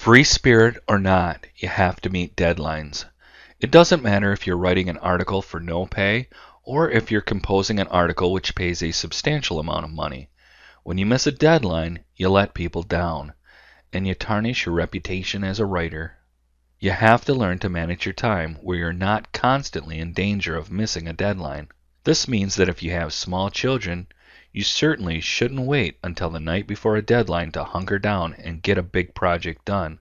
Free spirit or not, you have to meet deadlines. It doesn't matter if you're writing an article for no pay or if you're composing an article which pays a substantial amount of money. When you miss a deadline, you let people down, and you tarnish your reputation as a writer. You have to learn to manage your time where you're not constantly in danger of missing a deadline. This means that if you have small children, you certainly shouldn't wait until the night before a deadline to hunker down and get a big project done,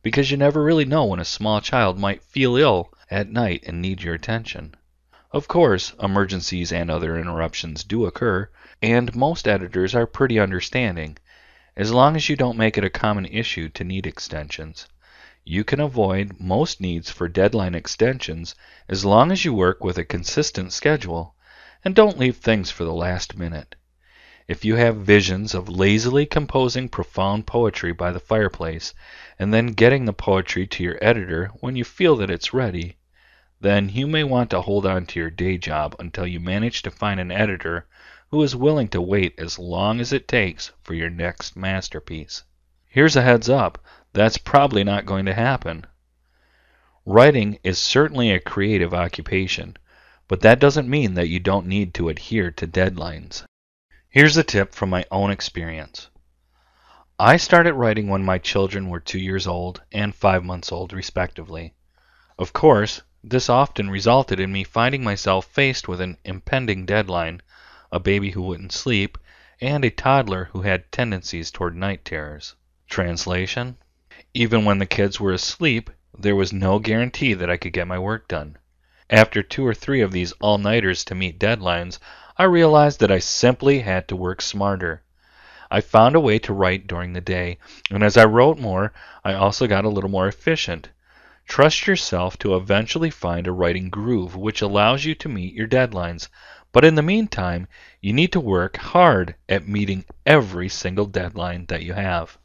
because you never really know when a small child might feel ill at night and need your attention. Of course, emergencies and other interruptions do occur, and most editors are pretty understanding, as long as you don't make it a common issue to need extensions. You can avoid most needs for deadline extensions as long as you work with a consistent schedule and don't leave things for the last minute. If you have visions of lazily composing profound poetry by the fireplace and then getting the poetry to your editor when you feel that it's ready, then you may want to hold on to your day job until you manage to find an editor who is willing to wait as long as it takes for your next masterpiece. Here's a heads up, that's probably not going to happen. Writing is certainly a creative occupation, but that doesn't mean that you don't need to adhere to deadlines. Here's a tip from my own experience. I started writing when my children were 2 years old and 5 months old, respectively. Of course, this often resulted in me finding myself faced with an impending deadline, a baby who wouldn't sleep, and a toddler who had tendencies toward night terrors. Translation: even when the kids were asleep, there was no guarantee that I could get my work done. After 2 or 3 of these all-nighters to meet deadlines, I realized that I simply had to work smarter. I found a way to write during the day, and as I wrote more, I also got a little more efficient. Trust yourself to eventually find a writing groove which allows you to meet your deadlines, but in the meantime, you need to work hard at meeting every single deadline that you have.